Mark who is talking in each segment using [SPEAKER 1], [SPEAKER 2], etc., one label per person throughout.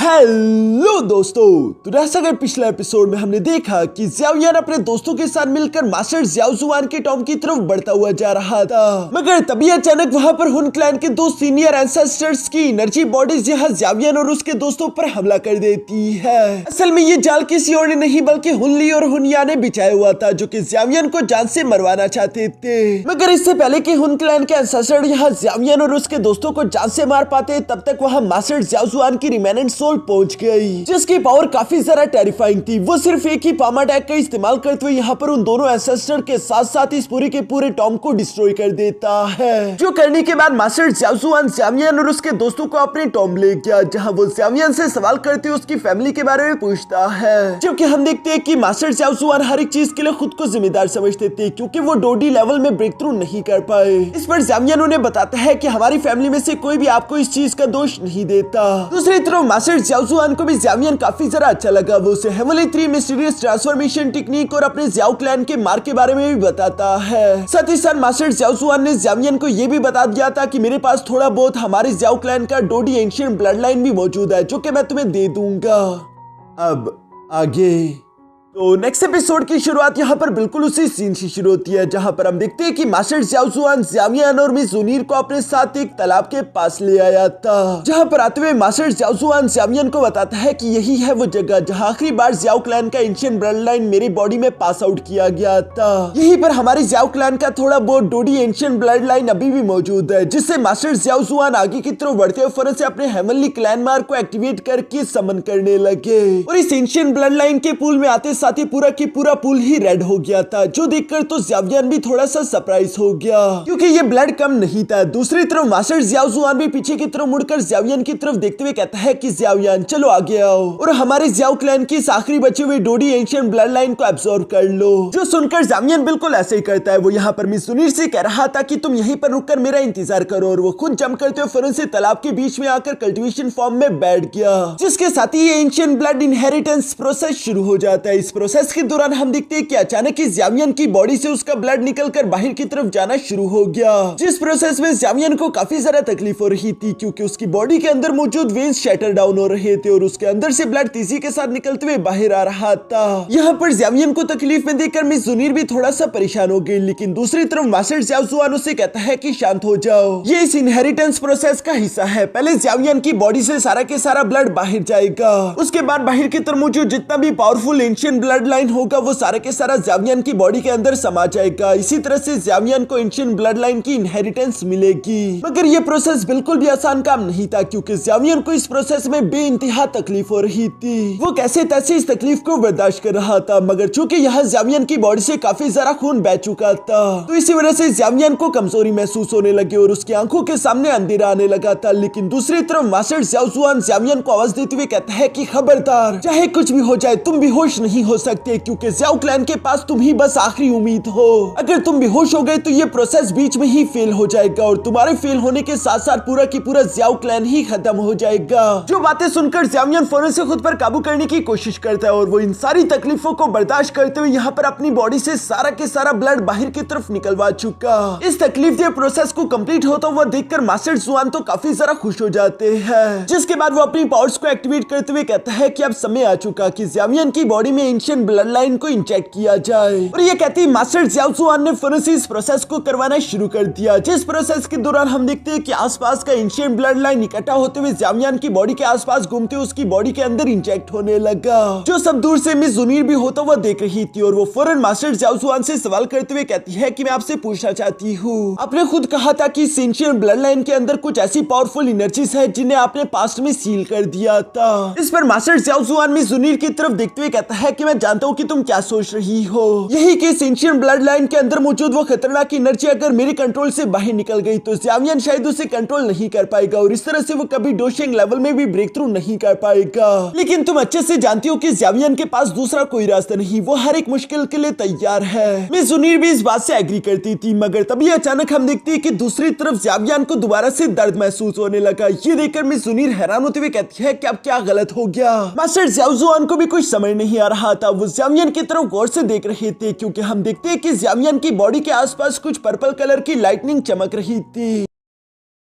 [SPEAKER 1] Hello दोस्तों, तो जैसा कि पिछले एपिसोड में हमने देखा कि ज़ियाओयान अपने दोस्तों के साथ मिलकर मास्टर ज़ियाओ जुआन के टॉम की तरफ बढ़ता हुआ जा रहा था, मगर तभी अचानक वहां पर हुन क्लैन के दो सीनियर एंसेस्टर्स की एनर्जी बॉडीज यहाँ ज़ियाओयान और उसके दोस्तों पर हमला कर देती है। असल में ये जाल किसी और ने नहीं बल्कि हुनली और हुनया ने बिछाया हुआ था, जो कि ज़ियाओयान को जान से मरवाना चाहते थे। मगर इससे पहले कि हुन क्लैन के एंसेस्टर यहाँ ज़ियाओयान और उसके दोस्तों को जान से मार पाते, तब तक वहाँ मास्टर ज़ियाओ जुआन की रिमेनेंट सोल पहुंच गई, जिसकी पावर काफी ज्यादा टेरिफाइंग थी। वो सिर्फ एक ही पामा अटैक का इस्तेमाल करते हुए यहाँ पर उन दोनों एंसेस्टर के साथ साथ इस पूरे के पूरे टॉम को डिस्ट्रॉय कर देता है, जो करने के बाद मास्टर ज़ियाओ जुआन ज़ियाओयान और उसके दोस्तों को अपने टॉम ले गया, जहाँ वो ज़ियाओयान से सवाल करते हुए उसकी फैमिली के बारे में पूछता है। जबकि हम देखते हैं कि मास्टर ज़ियाओ जुआन हर एक चीज के लिए खुद को जिम्मेदार समझते थे, क्योंकि वो डोडी लेवल में ब्रेक थ्रू नहीं कर पाए। इस पर ज़ियाओयान उन्हें बताता है कि हमारी फैमिली में से कोई भी आपको इस चीज का दोष नहीं देता। दूसरी तरफ मास्टर ज़ियाओ जुआन को भी ज़ियाओयान काफी जरा अच्छा लगा। वो उसे हेवनली 3 मिस्टीरियस ट्रांसफॉर्मेशन टेक्निक और अपने ज़ियाओ क्लैन के मार्क के बारे में भी बताता है। साथ ही साथ मास्टर ज़ियाओ जुआन ने ज़ियाओयान को ये भी बता दिया था कि मेरे पास थोड़ा बहुत हमारे ज़ियाओ क्लैन का डोडी एंशिएंट ब्लड लाइन भी मौजूद है, जो कि मैं तुम्हें दे दूंगा। अब आगे तो नेक्स्ट एपिसोड की शुरुआत यहाँ पर बिल्कुल उसी सीन से शुरू होती है, जहाँ पर हम देखते हैं कि मास्टर ज़ियाओ जुआन ज़ियाओयान और मिस ज़ुनीर को अपने साथ एक तालाब के पास ले आया था, जहाँ पर आते हुए मास्टर ज़ियाओ जुआन ज़ियाओयान को बताता है कि यही है वो जगह जहाँ आखिरी बार ज़ियाओ क्लैन का एंशिएंट ब्लड लाइन मेरी बॉडी में पास आउट किया गया था। यहीं पर हमारे ज़ियाओ क्लैन का थोड़ा बहुत डोडी एंशिएंट ब्लड लाइन अभी भी मौजूद है, जिससे मास्टर ज़ियाओ जुआन आगे की तरफ बढ़ते हुए फौरन से अपने हेवनली क्लैन मार्क को एक्टिवेट करके समन करने लगे, और इस एंशिएंट ब्लड लाइन के पूल में आते साथ ही पूरा पूल ही रेड हो गया था, जो देखकर तो ज़ियाओयान भी थोड़ा सा सरप्राइज हो गया, क्योंकि ये ब्लड कम नहीं था। दूसरी तरफ मास्टर ज़ियाओ जुआन भी पीछे की तरफ मुड़कर ज़ियाओयान की तरफ देखते हुए कहता है कि ज़ियाओयान चलो आगे आओ और हमारे ज़ियाओ क्लैन की आखिरी बचे हुए डोडी एंशिएंट ब्लड लाइन को एब्सॉर्ब कर लो। जो सुनकर ज़ियाओयान बिल्कुल ऐसे ही करता है। वो यहाँ पर मिस ज़ुनीर से कह रहा था कि तुम यहीं पर रुककर मेरा इंतजार करो, और वो खुद जंप करते हुए फौरन से तालाब के बीच में आकर कल्टीवेशन फॉर्म में बैठ गया, जिसके साथ ही ये एंशिएंट ब्लड इनहेरिटेंस प्रोसेस शुरू हो जाता है। इस प्रोसेस के दौरान हम देखते हैं कि अचानक ही ज़ियाओयान की बॉडी से उसका ब्लड निकलकर बाहर की तरफ जाना शुरू हो गया, जिस प्रोसेस में ज़ियाओयान को काफी ज्यादा तकलीफ हो रही थी, क्योंकि उसकी बॉडी के अंदर मौजूद वेन्स शैटर डाउन हो रहे थे और उसके अंदर से ब्लड तेजी के साथ निकलते हुए बाहर आ रहा था। यहाँ पर ज़ियाओयान को तकलीफ में देखकर मिस ज़ुनीर भी थोड़ा सा परेशान हो गई, लेकिन दूसरी तरफ मास्टर ज़ियाओ जुआन उसे कहता है कि शांत हो जाओ, ये इस इनहेरिटेंस प्रोसेस का हिस्सा है। पहले ज़ियाओयान की बॉडी से सारा के सारा ब्लड बाहर जाएगा, उसके बाद बाहर की तरफ मौजूद जितना भी पावरफुल एंशिएंट ब्लड लाइन होगा वो सारा के सारा ज़ियाओयान की बॉडी के अंदर समा जाएगा। इसी तरह से ज़ियाओयान को एंशिएंट ब्लड लाइन की इनहेरिटेंस मिलेगी। मगर ये प्रोसेस बिल्कुल भी आसान काम नहीं था, क्योंकि ज़ियाओयान को इस प्रोसेस में बेइंतहा तकलीफ हो रही थी। वो कैसे तैसे इस तकलीफ को बर्दाश्त कर रहा था, मगर चूंकि यहाँ ज़ियाओयान की बॉडी से काफी ज्यादा खून बह चुका था, तो इसी वजह से ज़ियाओयान को कमजोरी महसूस होने लगी और उसकी आंखों के सामने अंधेरा आने लगा था। लेकिन दूसरी तरफ मास्टर ज़ियाओ जुआन ज़ियाओयान को आवाज देते हुए कहता है कि खबरदार, चाहे कुछ भी हो जाए तुम बेहोश नहीं हो सकते, क्योंकि ज़ियाओ क्लैन के पास तुम ही बस आखिरी उम्मीद हो। अगर तुम बेहोश हो गए तो ये प्रोसेस बीच में ही फेल हो जाएगा, और तुम्हारे फेल होने के साथ साथ पूरा की पूरा ज़ियाओ क्लैन ही खत्म हो जाएगा। जो बातें सुनकर ज़ियाओयान फौरन से खुद पर काबू करने की कोशिश करता है, और वो इन सारी तकलीफों को बर्दाश्त करते हुए यहाँ पर अपनी बॉडी से सारा के सारा ब्लड बाहर की तरफ निकलवा चुका। इस तकलीफ के प्रोसेस को कंप्लीट होता हुआ देखकर मास्टर जुआन तो काफी ज्यादा खुश हो जाते हैं, जिसके बाद वो अपनी पावर्स को एक्टिवेट करते हुए कहता है कि अब समय आ चुका कि ज़ियाओयान की बॉडी में एंशिएंट ब्लड लाइन को इंजेक्ट किया जाए। और ये कहती मास्टर ज़ियाओ जुआन ने फौरन से इस प्रोसेस को करवाना शुरू कर दिया, जिस प्रोसेस के दौरान हम देखते हैं कि आसपास का एंशिएंट ब्लड लाइन इकट्ठा होते हुए ज़ियाओयान की बॉडी के आसपास घूमते हुए उसकी बॉडी के अंदर इंजेक्ट होने लगा, जो सब दूर से मिस ज़ुनीर भी होता हुआ देख रही थी। और वो फौरन मास्टर ज़ियाओ जुआन से सवाल करते हुए कहती है कि मैं आपसे पूछना चाहती हूँ, आपने खुद कहा था कि एंशिएंट ब्लड लाइन के अंदर कुछ ऐसी पावरफुल एनर्जीज है जिन्हें आपने पास्ट में सील कर दिया था। इस पर मास्टर ज़ियाओ जुआन मिस ज़ुनीर की तरफ देखते हुए कहता है कि मैं जानता हूँ कि तुम क्या सोच रही हो, यही कि एंशिएंट ब्लड लाइन के अंदर मौजूद वो खतरनाक एनर्जी अगर मेरे कंट्रोल से बाहर निकल गई तो ज़ियाओयान शायद उसे कंट्रोल नहीं कर पाएगा, और इस तरह से वो कभी डोशिंग लेवल में भी ब्रेक थ्रू नहीं कर पाएगा। लेकिन तुम अच्छे से जानती हो कि ज़ियाओयान के पास दूसरा कोई रास्ता नहीं, वो हर एक मुश्किल के लिए तैयार है। मिस ज़ुनीर भी इस बात से एग्री करती थी, मगर तभी अचानक हम देखते हैं कि दूसरी तरफ ज़ियाओयान को दोबारा से दर्द महसूस होने लगा। ये देखकर मिस ज़ुनीर हैरान होते हुए कहती है कि अब क्या गलत हो गया। मास्टर ज़ियाओ जुआन को भी कुछ समझ नहीं आ रहा था। वो ज़ियाओयान की तरफ गौर से देख रहे थे, क्योंकि हम देखते हैं कि ज़ियाओयान की बॉडी के आसपास कुछ पर्पल कलर की लाइटनिंग चमक रही थी।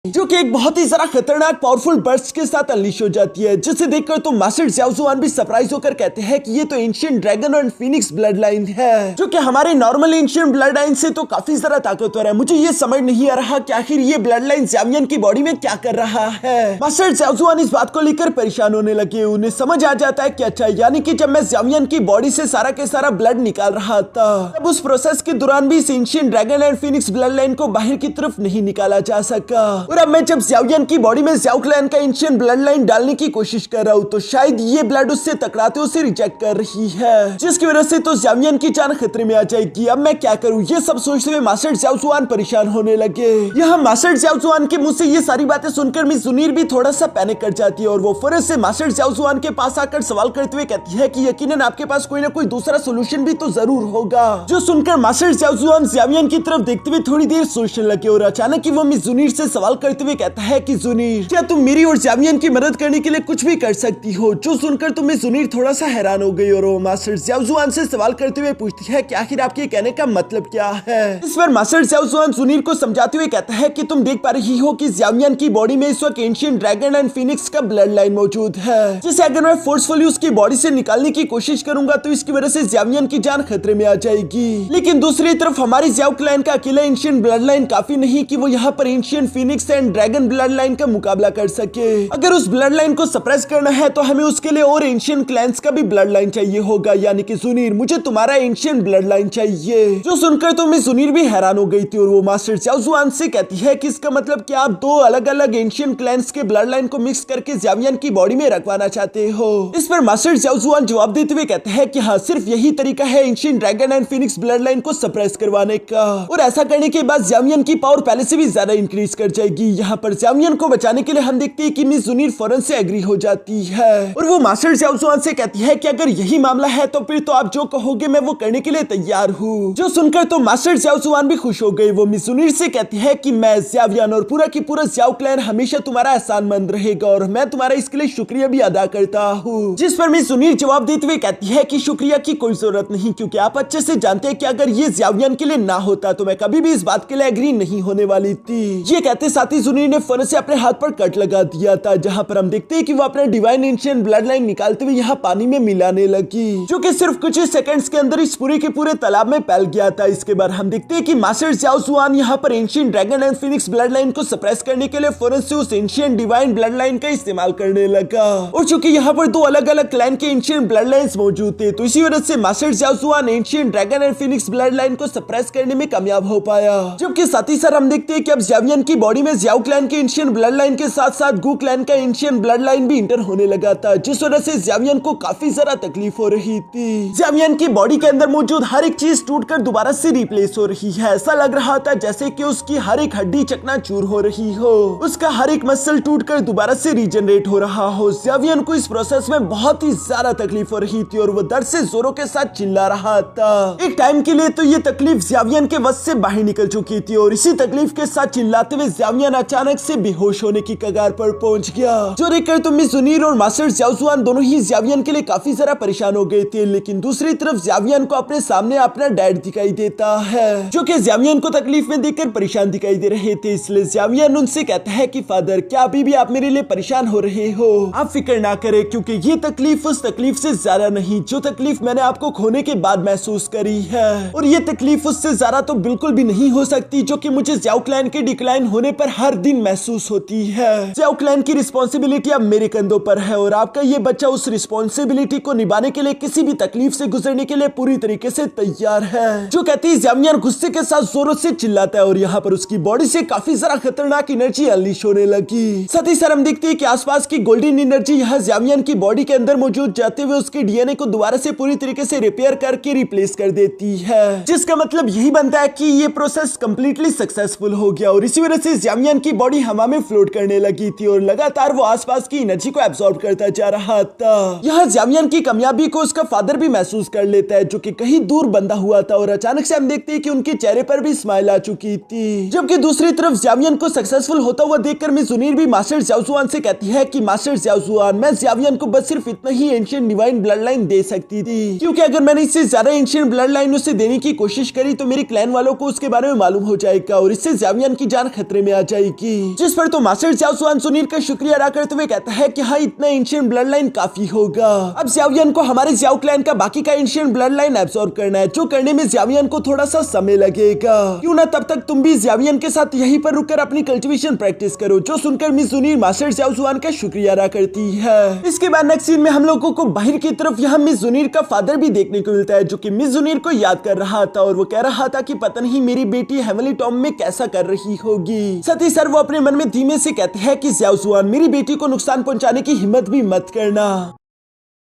[SPEAKER 1] जो कि एक बहुत ही ज्यादा खतरनाक पावरफुल बर्स्ट के साथ अनलीश हो जाती है, जिसे देखकर तो मास्टर ज़्याओ जुआन भी सरप्राइज होकर कहते हैं कि ये तो एंशिएंट ड्रैगन और फीनिक्स ब्लड लाइन है, जो कि हमारे नॉर्मल एंशिएंट ब्लड लाइन से तो काफी ज्यादा ताकतवर है। मुझे ये समझ नहीं आ रहा कि आखिर ये ब्लड लाइन ज़्यावियन की बॉडी में क्या कर रहा है। मास्टर ज़्याओ जुआन इस बात को लेकर परेशान होने लगे। उन्हें समझ आ जाता है कि अच्छा, यानी कि जब मैं ज़्यावियन की बॉडी से सारा के सारा ब्लड निकाल रहा था, तब उस प्रोसेस के दौरान भी इस ancient dragon and Phoenix blood line को बाहर की तरफ नहीं निकाला जा सका। और अब मैं जब ज़्यावियन की बॉडी में ज़्याओ क्लैन का एंशिएंट ब्लड लाइन डालने की कोशिश कर रहा हूँ, तो शायद ये ब्लड उससे टकराते उसे रिजेक्ट कर रही है, जिसकी वजह से तो ज़्यावियन की जान खतरे में आ जाएगी। अब मैं क्या करूँ, ये सब सोचते हुए मास्टर ज़्याओ जुआन परेशान होने लगे। यहाँ मास्टर ज़्याओ जुआन के मुंह से ये सारी बातें सुनकर मिस जुनीर भी थोड़ा सा पैनिक कर जाती है और वो फौरन से मास्टर ज़्याओ जुआन के पास आकर सवाल करते हुए कहती है कि यकीनन आपके पास कोई ना कोई दूसरा सोल्यूशन भी तो जरूर होगा। जो सुनकर मास्टर ज़्याओ जुआन ज़्यावियन की तरफ देखते हुए थोड़ी देर सोचने लगे और अचानक ही वो मिस जुनीर से सवाल करते हुए कहता है कि जुनीर, क्या तुम मेरी और ज़्यावियन की मदद करने के लिए कुछ भी कर सकती हो? जो सुनकर तो मिस जुनीर थोड़ा सा हैरान हो गई और वो मास्टर ज़्याओ जुआन से सवाल करते हुए पूछती है कि आखिर आपके कहने का मतलब क्या है। इस पर मास्टर ज़्याओ जुआन जुनीर को समझाते हुए कहता है कि तुम देख पा रही हो कि ज़्यावियन की बॉडी में इस वक्त एंशिएंट ड्रैगन एंड फीनिक्स का ब्लड लाइन मौजूद है, जिसे अगर मैं फोर्सफुली उसकी बॉडी से निकालने की कोशिश करूंगा तो इसकी वजह से ज़्यावियन की जान खतरे में आ जाएगी। लेकिन दूसरी तरफ हमारी ज़्याओ क्लैन का अकेला एंशिएंट ब्लड लाइन काफी नहीं कि वो यहाँ पर ancient Phoenix and dragon blood line का मुकाबला कर सके। अगर उस ब्लड लाइन को सप्रेस करना है तो हमें उसके लिए और एंशिएंट क्लैंस का भी ब्लड लाइन चाहिए होगा, यानी कि जुनीर, मुझे तुम्हारा एंशिएंट ब्लड लाइन चाहिए। जो सुनकर तो मैं जुनीर भी हैरान हो गई थी और वो मास्टर ज़्याओ जुआन से कहती है कि इसका मतलब क्या आप दो अलग अलग एंशिएंट क्लैंस के ब्लड लाइन को मिक्स करके ज़्यावियन की बॉडी में रखवाना चाहते हो? इस पर मास्टर ज़्याओ जुआन जवाब देते हुए कहते हैं कि हाँ, सिर्फ यही तरीका है ancient dragon and Phoenix blood line को सप्रेस करवाने का, और ऐसा करने के बाद ज़्यावियन की पावर पहले से भी ज्यादा इंक्रीज कर जाएगी। यहाँ पर ज़्यावियन को बचाने के लिए हम देखते हैं कि मिस जुनीर फौरन से एग्री हो जाती है और वो मास्टर ज़्याओ जुआन से कहती है कि अगर यही मामला है तो फिर तो आप जो कहोगे मैं वो करने के लिए तैयार हूँ। जो सुनकर तो मास्टर ज़्याओ जुआन भी खुश हो गई। वो मिस जुनीर से कहती है कि मैं ज़्यावियन और पूरा की पूरा ज़्याओ क्लैन हमेशा तुम्हारा एहसानमंद रहेगा और मैं तुम्हारा इसके लिए शुक्रिया भी अदा करता हूँ। जिस पर मिस जुनीर जवाब देते हुए कहती है कि शुक्रिया की कोई जरूरत नहीं, क्योंकि आप अच्छे से जानते हैं कि अगर ये ज़्यावियन के लिए ना होता तो मैं कभी भी इस बात के लिए एग्री नहीं होने वाली थी। ये कहते साथ ही जुनीर ने फौरन से अपने हाथ पर कट लगा दिया था, जहाँ पर हम देखते हैं कि वो अपना डिवाइन एंशिएंट ब्लड लाइन निकालते हुए यहाँ पानी में मिलाने लगी, जो कि सिर्फ कुछ ही सेकंड्स के अंदर इस पूरे के पूरे तालाब में फैल गया था। इसके बाद हम देखते हैं कि मास्टर ज़्याओ जुआन यहाँ पर ancient dragon and Phoenix blood line को सप्रेस करने के लिए फौरन से उस एंशिएंट डिवाइन ब्लड लाइन का इस्तेमाल करने लगा, और चूंकि यहाँ पर दो अलग अलग क्लैन के एंशिएंट ब्लड लाइन्स मौजूद थे तो इसी वजह से मास्टर ज़्याओ जुआन ancient dragon and Phoenix blood line को सप्रेस करने में कामयाब हो पाया। जबकि साथ ही साथ हम देखते हैं कि अब ज़्यावियन की बॉडी में ज़्याओ क्लैन के एंशिएंट ब्लड लाइन के साथ साथ गू क्लैन का एंशिएंट ब्लड लाइन भी इंटर होने लगा था, जिस वजह से ज़्यावियन को काफी ज्यादा तकलीफ हो रही थी। ज़्यावियन की बॉडी के अंदर मौजूद हर एक चीज टूटकर दोबारा से रिप्लेस हो रही है। ऐसा लग रहा था जैसे कि उसकी हर एक हड्डी चकनाचूर हो रही हो, उसका हर एक मसल टूटकर दोबारा से रीजनरेट हो रहा हो। ज़्यावियन को इस प्रोसेस में बहुत ही ज्यादा तकलीफ हो रही थी और वो दर्द से जोरों के साथ चिल्ला रहा था। एक टाइम के लिए तो ये तकलीफ ज़्यावियन के वश से बाहर निकल चुकी थी और इसी तकलीफ के साथ चिल्लाते हुए ज़्यावियन अचानक से बेहोश होने की कगार पर पहुंच गया। जो देखकर तो मिस जुनीर और मास्टर ज़्याओ जुआन दोनों ही ज़्यावियन के लिए काफी ज्यादा परेशान हो गए थे, लेकिन दूसरी तरफ ज़्यावियन को अपने सामने अपना डैड दिखाई देता है, जो कि ज़्यावियन को तकलीफ में देखकर परेशान दिखाई दे रहे थे। इसलिए ज़्यावियन उनसे कहता है कि फादर, क्या अभी भी आप मेरे लिए परेशान हो रहे हो? आप फिक्र ना करें, क्योंकि ये तकलीफ उस तकलीफ से ज्यादा नहीं जो तकलीफ मैंने आपको खोने के बाद महसूस करी है, और ये तकलीफ उससे ज्यादा तो बिल्कुल भी नहीं हो सकती जो कि मुझे ज़्याओ क्लैन के डिक्लाइन होने पर हर दिन महसूस होती है। ज़्याओ क्लैन की रिस्पॉन्सिबिलिटी अब मेरे कंधों पर है और आपका ये बच्चा उस रिस्पॉन्सिबिलिटी को निभाने के लिए किसी भी तकलीफ से गुजरने के लिए पूरी तरीके से तैयार है। जो कहती है ज़्यावियन गुस्से के साथ जोरों से चिल्लाता है और यहाँ पर उसकी बॉडी से काफी ज्यादा खतरनाक एनर्जी अनलीश होने लगी। साथ ही साथ हम देखते हैं कि आसपास की गोल्डन एनर्जी यहाँ ज़्यावियन की बॉडी के अंदर मौजूद जाते हुए उसके डीएनए को दोबारा से पूरी तरीके से रिपेयर करके रिप्लेस कर देती है, जिसका मतलब यही बनता है कि ये प्रोसेस कंप्लीटली सक्सेसफुल हो गया और इसी वजह से ज़्यावियन की बॉडी हवा में फ्लोट करने लगी थी और लगातार वो आसपास की एनर्जी को एब्सॉर्ब करता जा रहा था। यहाँ ज़्यावियन की कामयाबी को उसका फादर भी महसूस कर लेता है, जो कि कहीं दूर बंधा हुआ था, और अचानक से हम देखते हैं कि उनके चेहरे पर भी स्माइल आ चुकी थी। जबकि दूसरी तरफ ज़्यावियन को सक्सेसफुल होता हुआ देखकर मिस जुनीर भी मास्टर ज़्याओ जुआन से कहती है कि मास्टर ज़्याओ जुआन, मैं ज़्यावियन को बस सिर्फ इतना ही एंशिएंट डिवाइन ब्लड लाइन दे सकती थी, क्योंकि अगर मैंने इससे ज्यादा एंशिएंट ब्लड लाइन उसे देने की कोशिश करी तो मेरे क्लैन वालों को उसके बारे में मालूम हो जाएगा और इससे ज़्यावियन की जान खतरे में आ जाएगी। जिस पर तो मास्टर ज़्याओ सुनीर का शुक्रिया अदा करते हुए कहता है कि हाँ, इतना एंशिएंट ब्लड लाइन काफी होगा। अब ज़्याओयान को हमारे ज़्याओ क्लैन का बाकी का एंशिएंट ब्लड लाइन एब्सॉर्ब करना है, जो करने में ज़्याओयान को थोड़ा सा समय लगेगा। क्यों ना तब तक तुम भी ज़्याओयान के साथ यहीं पर रुककर अपनी कल्टीवेशन प्रैक्टिस करो। जो सुनकर मिस जुनीर मास्टर ज़्याओ का शुक्रिया अदा करती है। इसके बाद नेक्स्ट सीन में हम लोगों को बाहर की तरफ यहाँ मिस जुनीर का फादर भी देखने को मिलता है, जो कि मिस जुनीर को याद कर रहा था और वो कह रहा था कि पता नहीं मेरी बेटी हेवनली टॉम में कैसा कर रही होगी। साथ ही सर वो अपने मन में धीमे से कहते हैं कि ज़्याओ मेरी बेटी को नुकसान पहुंचाने की हिम्मत भी मत करना।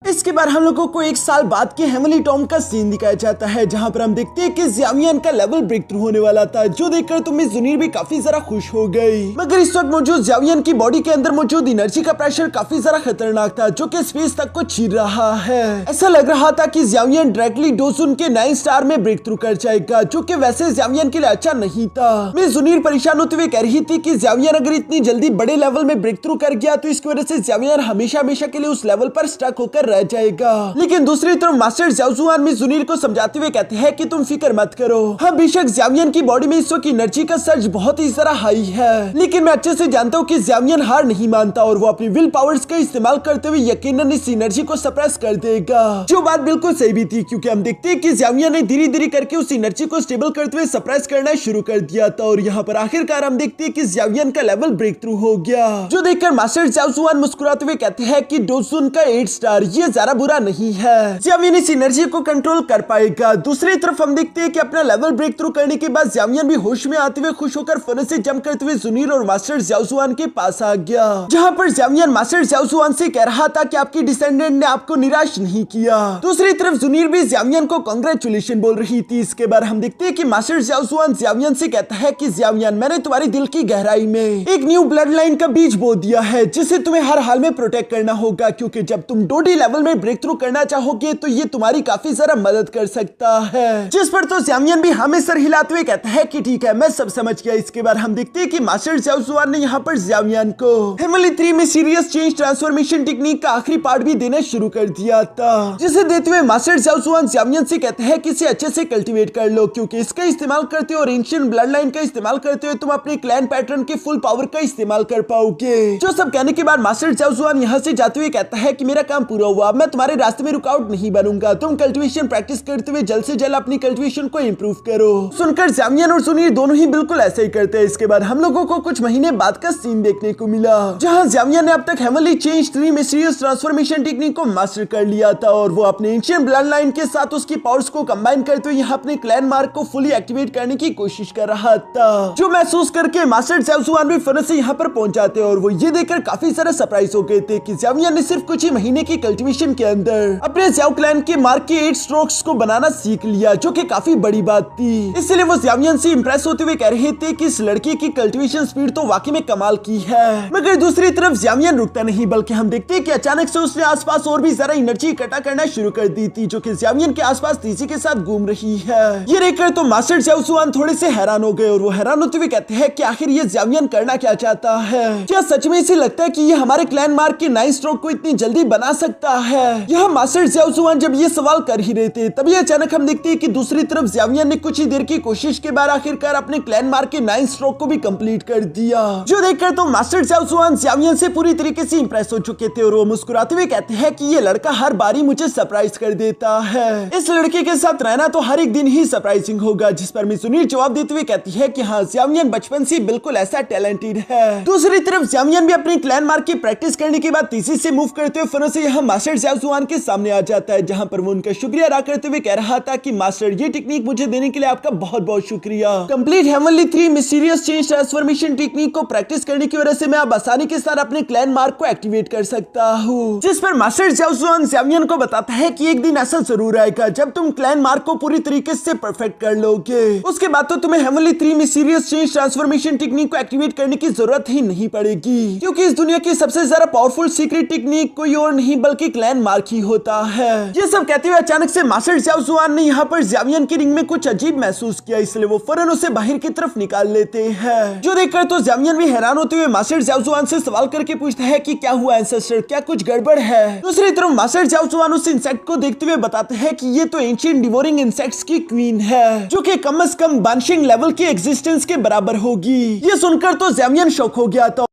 [SPEAKER 1] इसके बाद हम लोगों को 1 साल बाद के हेवनली टॉम का सीन दिखाया जाता है, जहां पर हम देखते हैं कि ज़्याओयान का लेवल ब्रेक थ्रू होने वाला था, जो देखकर तो मिस जुनीर भी काफी ज्यादा खुश हो गई। मगर इस वक्त मौजूद ज़्याओयान की बॉडी के अंदर मौजूद एनर्जी का प्रेशर काफी ज्यादा खतरनाक था, जो कि स्पेस तक को छीन रहा है। ऐसा लग रहा था कि ज़्याओयान डायरेक्टली डोसुन के 9 स्टार में ब्रेक थ्रू कर जाएगा, जो कि वैसे ज़्याओयान के लिए अच्छा नहीं था। मिस जुनीर परेशान होते हुए कह रही थी कि ज़्याओयान अगर इतनी जल्दी बड़े लेवल में ब्रेक थ्रू कर गया तो इसकी वजह से ज़्याओयान हमेशा हमेशा के लिए उस लेवल पर स्टक होकर रह जाएगा। लेकिन दूसरी तरफ मास्टर ज़्याओ मिस जुनीर को समझाते हुए कहते हैं कि तुम फिक्र मत करो। हाँ, बेशक ज़्याओयान की बॉडी में इस वक्त एनर्जी का सर्ज बहुत ही ज्यादा हाई है, लेकिन मैं अच्छे से जानता हूँ कि ज़्याओयान हार नहीं मानता और वो अपनी विल पावर्स का इस्तेमाल करते हुए यकीनन इस एनर्जी को सप्रेस कर देगा। जो बात बिल्कुल सही भी थी, क्योंकि हम देखते हैं कि ज़्याओयान ने धीरे धीरे करके उस एनर्जी को स्टेबल करते हुए सप्रेस करना शुरू कर दिया था और यहाँ पर आखिरकार हम देखते हैं कि ज़्याओयान का लेवल ब्रेक थ्रू हो गया, जो देखकर मास्टर ज़्याओ मुस्कुराते हुए कहते हैं कि डोसुन का 8 स्टार ये ज्यादा बुरा नहीं है, ज़्याओयान इस एनर्जी को कंट्रोल कर पाएगा। दूसरी तरफ हम देखते हैं कि अपना लेवल ब्रेक थ्रू करने के बाद ज़्याओयान भी होश में आते हुए खुश होकर फन से जंप करते हुए जुनीर और मास्टर ज़्याओ के पास आ गया, जहां पर ज़्याओयान मास्टर ज़्याओ से कह रहा था कि आपकी डिसेंडेंट ने आपको निराश नहीं किया। दूसरी तरफ जुनीर भी ज़्याओयान को कांग्रेचुलेशन बोल रही थी। इसके बाद हम देखते हैं कि मास्टर ज़्याओयान से कहता है कि ज़्याओयान, मैंने तुम्हारे दिल की गहराई में एक न्यू ब्लड लाइन का बीज बो दिया है, जिसे तुम्हें हर हाल में प्रोटेक्ट करना होगा, क्योंकि जब तुम डोडी लेवल में ब्रेक थ्रू करना चाहोगे तो ये तुम्हारी काफी ज्यादा मदद कर सकता है। जिस पर तो ज़्याओयान भी हमें सर हिलाते हुए कहता है कि ठीक है, मैं सब समझ गया। इसके बाद हम देखते हैं कि मास्टर ज़्याओ ने यहाँ पर ज़्याओयान को हेवनली 3 में सीरियस चेंज ट्रांसफॉर्मेशन टेक्निक का आखिरी पार्ट भी देना शुरू कर दिया था, जिसे देते हुए मास्टर ज़्याओयान से कहते हैं कि इसे अच्छे से कल्टीवेट कर लो, क्योंकि इसका इस्तेमाल करते और एंशिएंट ब्लड लाइन का इस्तेमाल करते हुए तुम अपने क्लैन पैटर्न की फुल पावर का इस्तेमाल कर पाओगे। जो सब कहने के बाद मास्टर ज़्याओयान यहाँ से जाते हुए कहता है कि मेरा काम पूरा हुआ, मैं तुम्हारे रास्ते में रुकावट नहीं बनूंगा, तुम कल्टीवेशन प्रैक्टिस करते हुए जल्द से जल्द अपनी कल्टीवेशन को इंप्रूव करो। सुनकर ज़्याओयान और जुनीर दोनों ही बिल्कुल ऐसे ही करते हैं। इसके बाद हम लोगों को कुछ महीने बाद का सीन देखने को मिला, जहां ज़्याओयान ने अब तक हेवनली चेंज 3 में सीरियस ट्रांसफॉर्मेशन टेक्निक को मास्टर कर लिया था और वो अपने एंशिएंट ब्लड लाइन के साथ उसकी पावर्स को कंबाइन करते हुए यहाँ अपने क्लैन मार्क को फुली एक्टिवेट करने की कोशिश कर रहा था, जो महसूस करके मास्टर ज़्याओयान भी फन से यहाँ पर पहुंच जाते और वो ये देखकर काफी सारा सरप्राइज हो गए थे कि ज़्याओयान ने सिर्फ कुछ ही महीने की कल्टीवेशन के अंदर अपने ज़्याओ क्लैन के मार्क के 8 स्ट्रोक्स को बनाना सीख लिया, जो कि काफी बड़ी बात थी। इसलिए वो ज़्याओयान से इंप्रेस होते हुए कह रहे थे कि इस लड़की की कल्टीवेशन स्पीड तो वाकई में कमाल की है। मगर दूसरी तरफ ज़्याओयान रुकता नहीं, बल्कि हम देखते हैं कि अचानक से उसने आसपास और भी ज्यादा एनर्जी इकट्ठा करना शुरू कर दी थी, जो कि ज़्याओयान के आसपास तेजी के साथ घूम रही है। ये देखकर तो मास्टर ज़्याओयान थोड़े से हैरान हो गए और वो हैरान होते हुए कहते हैं कि आखिर ये ज़्याओयान करना क्या चाहता है। क्या सच में इसे लगता है कि ये हमारे क्लैन मार्क के 9 स्ट्रोक को इतनी जल्दी बना सकता है? यह मास्टर ज़्याओयान जब ये सवाल कर ही रहे थे, तभी अचानक हम देखते हैं कि दूसरी तरफ ज़्याओयान ने कुछ ही देर की कोशिश के बाद आखिरकार अपने क्लैन मार्क के 9 स्ट्रोक को भी कंप्लीट कर दिया, जो देखकर तो मास्टर ज़्याओयान से पूरी तरीके से इंप्रेस हो चुके थे और वो मुस्कुराते हुए कहते हैं कि ये लड़का हर बारी मुझे सरप्राइज कर देता है, इस लड़के के साथ रहना तो हर एक दिन ही सरप्राइजिंग होगा। जिस पर मिस जुनीर जवाब देते हुए कहती है कि हाँ, ज़्याओयान बचपन से बिल्कुल ऐसा टैलेंटेड है। दूसरी तरफ ज़्याओयान भी अपनी क्लैन मार्क की प्रैक्टिस करने के बाद तेजी से मूव करते हुए फन से यहाँ मास्टर ज़्याओयान के सामने आ जाता है, जहाँ पर वो उनका शुक्रिया अदा करते हुए कह रहा था कि मास्टर, ये टेक्निक मुझे देने के लिए आपका बहुत बहुत शुक्रिया। Complete heavenly 3 mysterious change transformation technique को प्रैक्टिस करने की वजह से मैं अब आसानी के साथ अपने क्लैन मार्क को एक्टिवेट कर सकता हूँ। जिस पर मास्टर ज़्याओयान को बताता है कि एक दिन ऐसा जरूर आएगा जब तुम क्लैन मार्क को पूरी तरीके से परफेक्ट कर लोगे, उसके बाद तो तुम्हें heavenly 3 mysterious change transformation technique को एक्टिवेट करने की जरूरत ही नहीं पड़ेगी, क्योंकि इस दुनिया की सबसे ज्यादा पावरफुल सीक्रेट टेक्निक कोई और नहीं बल्कि क्लैन मार्क ही होता है। ये सब कहते हुए अचानक से मास्टर ज़ियाओ जुआन ने यहाँ पर ज़ियावियन की रिंग में कुछ अजीब महसूस किया, इसलिए वो फौरन उसे बाहर की तरफ निकाल लेते हैं। जो देखकर तो ज़ियावियन भी हैरान होते हुए मास्टर ज़ियाओ जुआन से सवाल करके पूछता है कि क्या हुआ एंसेस्टर, क्या कुछ गड़बड़ है। दूसरी तरफ मास्टर ज़ियाओ जुआन उस इंसेक्ट को देखते हुए बताते हैं कि ये तो एंशिएंट डिवोरिंग इंसेक्ट्स की क्वीन है, जो कि कम से कम बानशिंग लेवल की एग्जिस्टेंस के बराबर होगी। ये सुनकर तो ज़ियावियन शॉक हो गया था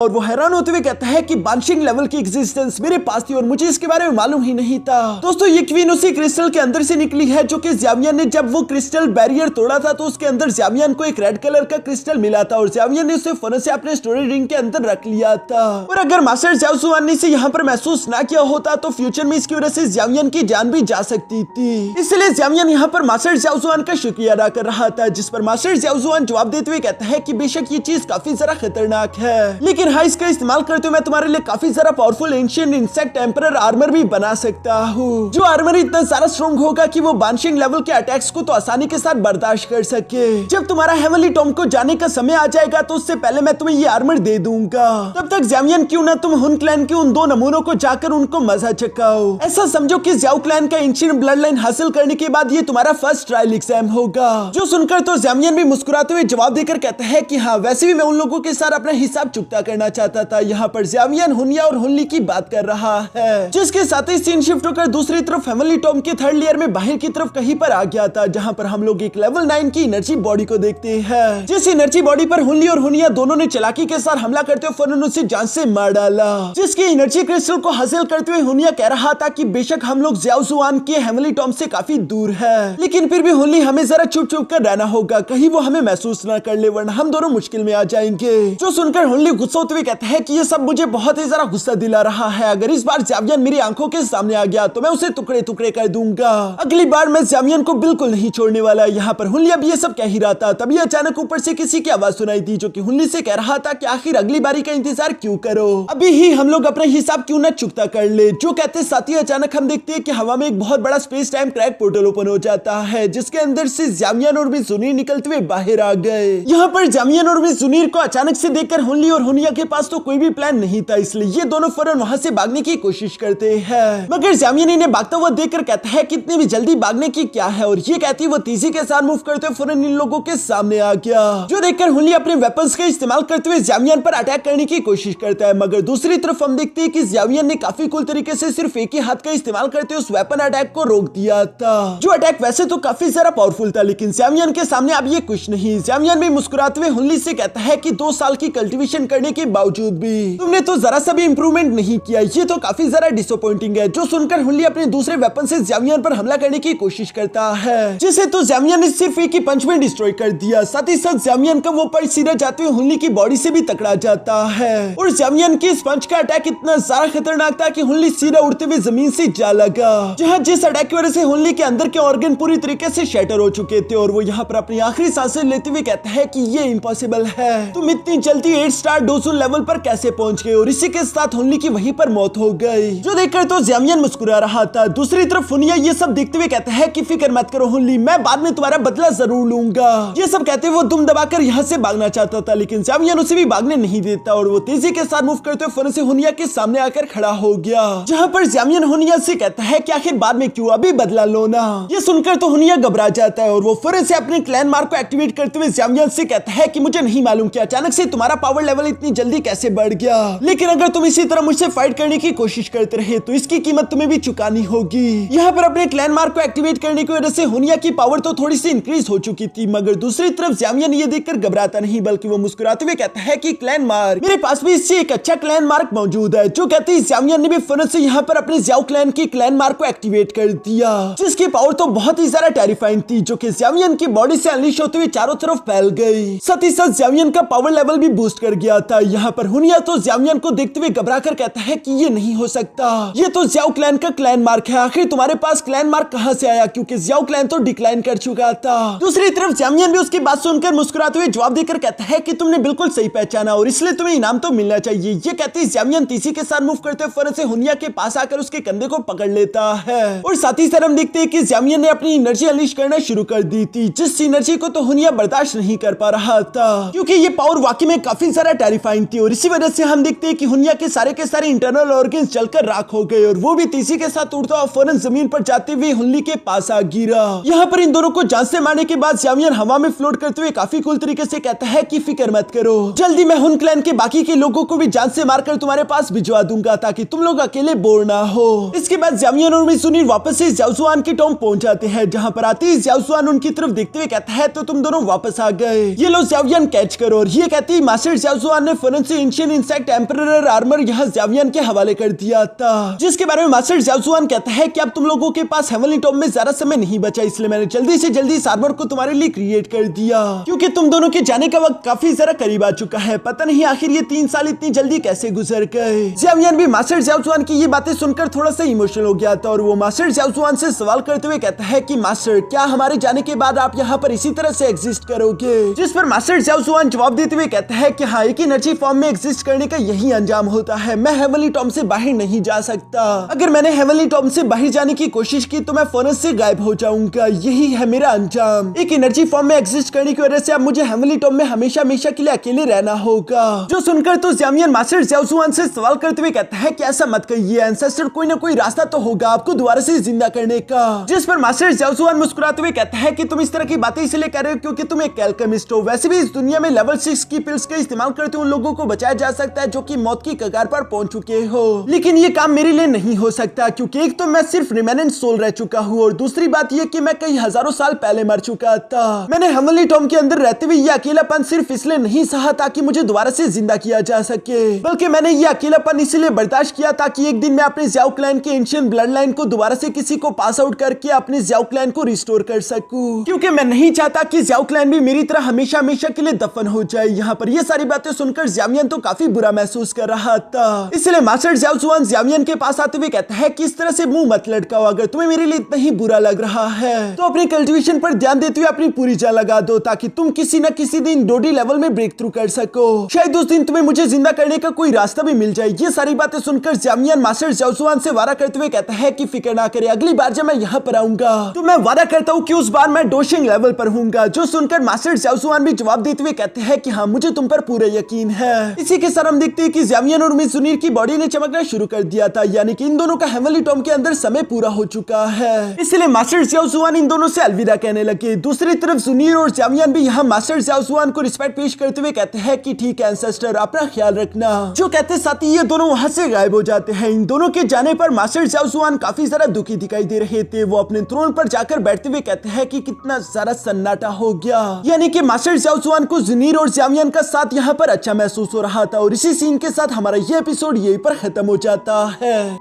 [SPEAKER 1] और वो हैरान होते हुए कहता है कि बानशिंग लेवल की एग्जिस्टेंस मेरे पास थी और मुझे इसके बारे में मालूम ही नहीं था। दोस्तों ये क्वीन उसी क्रिस्टल के अंदर से निकली है, जो कि ज़ियावियन ने जब वो क्रिस्टल बैरियर तोड़ा था तो उसके अंदर ज़ियावियन को एक रेड कलर का क्रिस्टल मिला था और ज़ियावियन ने उसे फौरन से अपने स्टोरेज रिंग के अंदर रख लिया था। और अगर मास्टर ज़ियाओ जुआन ने इसे यहाँ पर महसूस ना किया होता तो फ्यूचर में इसकी वजह से ज़ियावियन की जान भी जा सकती थी। इसलिए ज़ियावियन यहाँ पर मास्टर ज़ियाओ जुआन का शुक्रिया अदा कर रहा था, जिस पर मास्टर ज़ियाओ जुआन जवाब देते हुए कहता है कि बेशक ये चीज काफी जरा खतरनाक है, लेकिन हाँ इसका इस्तेमाल करते हुए मैं तुम्हारे लिए काफी ज्यादा powerful ancient insect emperor armour भी बना सकता हूँ, जो आर्मर इतना ज्यादा स्ट्रॉन्ग होगा कि वो बानशिंग लेवल के अटैक्स को तो आसानी के साथ बर्दाश्त कर सके। जब तुम्हारा हेवनली टॉम को जाने का समय आ जाएगा तो उससे पहले मैं तुम्हें ये आर्मर दे दूंगा। तब तक ज़ियावियन क्यों ना तुम हुन क्लैन के उन 2 नमूनों को जाकर उनको मजा चखाओ। ऐसा समझो कि ज़ियाओ क्लैन का एंशिएंट ब्लड लाइन हासिल करने के बाद ये तुम्हारा फर्स्ट ट्रायल एग्जाम होगा। जो सुनकर तो ज़ियावियन भी मुस्कुराते हुए जवाब देकर कहता है कि हाँ वैसे भी मैं उन लोगों के साथ अपना हिसाब चुकता करना चाहता था। यहाँ पर ज़ियावियन हुनिया और हुनली की बात कर रहा है, जिसके साथ ही सीन शिफ्ट होकर दूसरी तरफ हेवनली टॉम के थर्ड लेयर में बाहर की तरफ कहीं पर आ गया था, जहाँ पर हम लोग एक लेवल 9 की एनर्जी बॉडी को देखते हैं। जिस एनर्जी बॉडी पर हुनली और हुनिया दोनों ने चालाकी के साथ हमला करते हुए फौरन उसे जान से मार डाला। जिसकी एनर्जी क्रिस्टल को हासिल करते हुए हुनिया कह रहा था कि बेशक हम लोग ज़ियाओ जुआन के हेवनली टॉम से काफी दूर है, लेकिन फिर भी हुनली हमें जरा चुप चुप कर रहना होगा, कहीं वो हमें महसूस न कर ले वरना हम दोनों मुश्किल में आ जाएंगे। जो सुनकर हुनली गुस्सा होते हुए कहता है कि ये सब मुझे बहुत ही जरा गुस्सा दिला रहा है, अगर इस बार ज़ियावियन मेरी आंखों के सामने आ गया तो मैं उसे टुकड़े टुकड़े कर दूंगा। अगली बार मैं ज़ियावियन को बिल्कुल नहीं छोड़ने वाला। यहाँ पर हुनली अब ये सब कह ही रहा था, तभी अचानक ऊपर से किसी की आवाज सुनाई दी, जो कि हुनली से कह रहा था कि आखिर अगली बारी का इंतजार क्यों करो, अभी ही हम लोग अपना हिसाब क्यों न चुकता कर ले। जो कहते साथ ही अचानक हम देखते हैं कि हवा में एक बहुत बड़ा space time crack portal open हो जाता है, जिसके अंदर से ज़ियावियन और जुनीर निकलते हुए बाहर आ गए। यहाँ पर ज़ियावियन और जुनीर को अचानक से देखकर हुनली और हुनिया के पास तो कोई भी प्लान नहीं था, इसलिए ये दोनों फौरन वहां से भागने की कोशिश करते हैं। मगर ज़ियावियन इन्हें भागता हुआ देखकर कहता है कि इतनी भी जल्दी भागने की क्या है, और ये कहती वो तेजी के साथ मूव करते हुए फौरन इन लोगों के सामने आ गया। जो देखकर हुनली अपने वेपन्स का इस्तेमाल करते हुए ज़ियावियन पर अटैक करने की कोशिश करता है, मगर दूसरी तरफ हम देखते हैं कि ज़ियावियन ने काफी कूल तरीके से सिर्फ एक ही हाथ का इस्तेमाल करते हुए उस वेपन अटैक को रोक दिया था। जो अटैक वैसे तो काफी ज्यादा पावरफुल था, लेकिन ज़ियावियन के सामने अब ये कुछ नहीं। ज़ियावियन भी मुस्कुराते हुए हुनली से कहता है कि 2 साल की कल्टीवेशन करने के बावजूद भी तुमने तो जरा सा भी इंप्रूवमेंट नहीं किया, ये तो काफी ज्यादा डिसअपॉइंटिंग है। जो सुनकर हुनली अपने दूसरे वेपन से ज़ियावियन पर हमला करने की कोशिश करता है, जिसे तो ज़ियावियन ने सिर्फ एक ही पंच में डिस्ट्रॉय कर दिया। साथ ही साथ ज़ियावियन का वो पंच सीधा जाते हुए हुनली की बॉडी से भी टकरा जाता है, और ज़ियावियन की इस पंच का अटैक इतना ज्यादा खतरनाक था कि हुनली सीधा उड़ते हुए जमीन से जा लगा, जहाँ जिस अटैक की वजह से हुनली के अंदर के ऑर्गन पूरी तरीके से शैटर हो चुके थे, और वो यहाँ पर अपनी आखिरी सांसें लेते हुए कहता है कि ये इम्पॉसिबल है, तुम इतनी जल्दी 8 स्टार डोज़ुन लेवल पर कैसे पहुंच गए। और इसी के साथ हुनली की वहीं पर मौत हो गई। जो देखकर तो ज़ियावियन मुस्कुरा रहा था। दूसरी तरफ हुनिया ये सब देखते हुए कहता है कि फिक्र मत करो हुनली, मैं बाद में तुम्हारा बदला जरूर लूंगा। ये सब कहते हुए वो दुम दबाकर यहाँ से भागना चाहता था, लेकिन ज़ियावियन उसे भी भागने नहीं देता, और वो तेजी के साथ मूव करते हुए फौरन से हुनिया के सामने आकर खड़ा हो गया, जहाँ पर ज़ियावियन हुनिया से कहता है कि आखिर बाद में क्यों, अभी बदला लो ना। ये सुनकर तो हुनिया घबरा जाता है, और वो फौरन से अपने क्लैन मार्क को एक्टिवेट करते हुए ज़ियावियन से कहता है कि मुझे नहीं मालूम कि अचानक से तुम्हारा पावर लेवल इतनी जल्दी कैसे बढ़ गया, लेकिन अगर तुम इसी तरह मुझसे फाइट करने की कोशिश करते रहे तो इसकी कीमत तुम्हें भी चुकानी होगी। यहाँ पर अपने क्लैन मार्क को एक्टिवेट करने की वजह से हुनिया की पावर तो थोड़ी सी इंक्रीज हो चुकी थी, मगर दूसरी तरफ ज़ियावियन ये देखकर घबराता नहीं, बल्कि वो मुस्कुराते हुए कहता है कि क्लैन मार्क, मेरे पास भी इससे एक अच्छा क्लैन मार्क मौजूद है। जो कहते ही ज़ियावियन ने भी फौरन से यहाँ पर अपने ज़ियाओ क्लैन की क्लैन मार्क को एक्टिवेट कर दिया, जिसकी पावर तो बहुत ही ज्यादा टेरिफाइंग थी, जो कि ज़ियावियन की बॉडी से अनलीश होते हुए चारों तरफ फैल गई। साथ ही साथ ज़ियावियन का पावर लेवल भी बूस्ट कर गया था। यहाँ पर हुनिया तो ज़ियावियन को देखते हुए घबरा कर कहता है कि ये नहीं हो सकता, ये तो ज़ियाओ क्लैन का क्लैन मार्क है, आखिर तुम्हारे पास क्लैन मार्क कहाँ से आया, क्योंकि ज़ियाओ क्लैन तो डिक्लाइन कर चुका था। दूसरी तरफ ज़ियावियन भी उसकी बात सुनकर मुस्कुराते हुए जवाब देकर कहता है कि तुमने बिल्कुल सही पहचाना, और इसलिए तुम्हें इनाम तो मिलना चाहिए। ये कहते ही ज़ियावियन तेजी के साथ मूव करते फौरन से हुनिया के पास आकर उसके कंधे को पकड़ लेता है, और साथ ही साथ हम देखते हैं कि ज़ियावियन ने अपनी एनर्जी अनलीश करना शुरू कर दी थी, जिस एनर्जी को तो हुनिया बर्दाश्त नहीं कर पा रहा था, क्योंकि ये पावर वाकई में काफी सारा टेरिफाइंग माइंड थी और इसी वजह से हम देखते हैं कि हुनिया के सारे इंटरनल ऑर्गन्स जलकर राख हो गए और वो भी तेजी के साथ उड़ता और फौरन जमीन पर जाते हुए हुनली के पास आ गिरा। यहाँ पर इन दोनों को जान से मारने के बाद ज़ावियन हवा में फ्लोट करते हुए काफी कूल तरीके से कहता है कि फिक्र मत करो, जल्दी मैं हुन क्लैन के बाकी के लोगों को भी जान से मारकर तुम्हारे पास भिजवा दूंगा ताकि तुम लोग अकेले बोर ना हो। इसके बाद ज़ावियन और मिजुनिर वापस से ज़्याओ जुआन के टॉम पहुंच जाते हैं, जहाँ पर आते ही ज़्याओ जुआन उनकी तरफ देखते हुए कहता है तो तुम दोनों वापस आ गए, ये लो ज़ावियन कैच करो। और ये कहते ही मास्टर ज़्याओ जुआन ने फौरन से एंशिएंट इंसेक्ट एम्परर आर्मर यहाँ ज़ावियन के हवाले कर दिया था, जिसके बारे में मास्टर ज़्याओ जुआन कहता है कि अब तुम लोगों के पास हेवनली टॉम में ज्यादा समय नहीं बचा, इसलिए मैंने जल्दी से जल्दी इस आर्मर को तुम्हारे लिए क्रिएट कर दिया, क्योंकि तुम दोनों के जाने का वक्त काफी जरा करीब आ चुका है। पता नहीं आखिर ये 3 साल इतनी जल्दी कैसे गुजर गए। ज़ावियन भी मास्टर ज़्याओ जुआन की ये बातें सुनकर थोड़ा सा इमोशनल हो गया था और वो मास्टर ज़्याओ जुआन से सवाल करते हुए कहता है कि मास्टर क्या हमारे जाने के बाद आप यहाँ पर इसी तरह से एग्जिस्ट करोगे? जिस पर मास्टर ज़्याओ जुआन जवाब देते हुए कहता है कि हाँ, एक एनर्जी फॉर्म में एग्जिस्ट करने का यही अंजाम होता है। मैं हेवनली टॉम से बाहर नहीं जा सकता, अगर मैंने हेवनली टॉम से बाहर जाने की कोशिश की तो मैं फौरन से गायब हो जाऊंगा, यही है मेरा अंजाम। एक एनर्जी फॉर्म में एग्जिस्ट करने की वजह से अब मुझे हेवनली टॉम में हमेशा हमेशा के लिए अकेले रहना होगा। जो सुनकर तो ज़ावियन मास्टर ज़्याओ जुआन से सवाल करते हुए कहता है कि ऐसा मत कहिए एंसेस्टर, कोई ना कोई रास्ता तो होगा आपको दोबारा से जिंदा करने का। जिस पर मास्टर ज़्याओ जुआन मुस्कुराते हुए कहता है कि तुम इस तरह की बातें इसलिए कर रहे हो क्योंकि तुम एक एल्केमिस्ट हो। वैसे भी इस दुनिया में लेवल 6 की पिल्स का इस्तेमाल करते उन लोगों को बचाया जा सकता है जो कि मौत की कगार पर पहुंच चुके हो, लेकिन ये काम मेरे लिए नहीं हो सकता क्योंकि एक तो मैं सिर्फ रिमेनेंट सोल रह चुका हूँ और दूसरी बात यह कि मैं कई हजारों साल पहले मर चुका था। मैंने हेवनली टॉम के अंदर रहते हुए ये अकेलापन सिर्फ इसलिए नहीं सहा ताकि मुझे दोबारा से जिंदा किया जा सके, बल्कि मैंने ये अकेलापन इसलिए बर्दाश्त किया ताकि एक दिन मैं अपने ज़्याओ क्लैन के एंशिएंट ब्लड लाइन को दोबारा से किसी को पास आउट करके अपने ज़्याओ क्लैन को रिस्टोर कर सकूं, क्योंकि मैं नहीं चाहता कि ज़्याओ क्लैन भी मेरी तरह हमेशा हमेशा के लिए दफन हो जाए। यहाँ पर ये सारी बातें सुनकर ज़ावियन तो काफी बुरा महसूस कर रहा था, इसलिए मास्टर ज़्याओ जुआन ज़ावियन के पास आते हुए कहता है कि इस तरह से मुंह मत लटकाओ, अगर तुम्हें मेरे लिए इतना ही बुरा लग रहा है तो अपने कल्टीवेशन पर ध्यान देते हुए अपनी पूरी जान लगा दो ताकि तुम किसी न किसी दिन डोडी लेवल में ब्रेक थ्रू कर सको, शायद उस दिन तुम्हें मुझे जिंदा करने का कोई रास्ता भी मिल जाए। ये सारी बातें सुनकर ज़ावियन मास्टर ज़्याओ जुआन से वादा करते हुए कहता है कि फिक्र ना करे, अगली बार जब मैं यहाँ पर आऊंगा तो मैं वादा करता हूँ कि उस बार मैं डोशिंग लेवल पर हूँगा। जो सुनकर मास्टर ज़्याओ जुआन भी जवाब देते हुए कहते हैं कि हाँ, मुझे तुम पर पूरा यकीन है। इसी के साथ हम देखते हैं कि ज़ावियन और मिजुनिर की बॉडी ने चमकना शुरू कर दिया था, यानी कि इन दोनों का हेवनली टॉम के अंदर समय पूरा हो चुका है, इसलिए मास्टर ज़्याओ जुआन इन दोनों से अलविदा कहने लगे। दूसरी तरफ जुनिर और ज़ावियन भी यहाँ मास्टर ज़्याओ जुआन को रिस्पेक्ट पेश करते हुए कहते हैं कि ठीक है एंसेस्टर, अपना ख्याल रखना। जो कहते साथ ही ये दोनों वहां से गायब हो जाते हैं। इन दोनों के जाने पर मास्टर ज़्याओ जुआन काफी ज्यादा दुखी दिखाई दे रहे थे। वो अपने थ्रोन पर जाकर बैठते हुए कहते हैं कि कितना सारा सन्नाटा हो गया, यानी कि मास्टर ज़्याओ जुआन को जुनिर और ज़ावियन का साथ यहाँ पर अच्छा महसूस हो रहा था। और इसी सीन के साथ हमारा ये एपिसोड यहीं पर खत्म हो जाता है।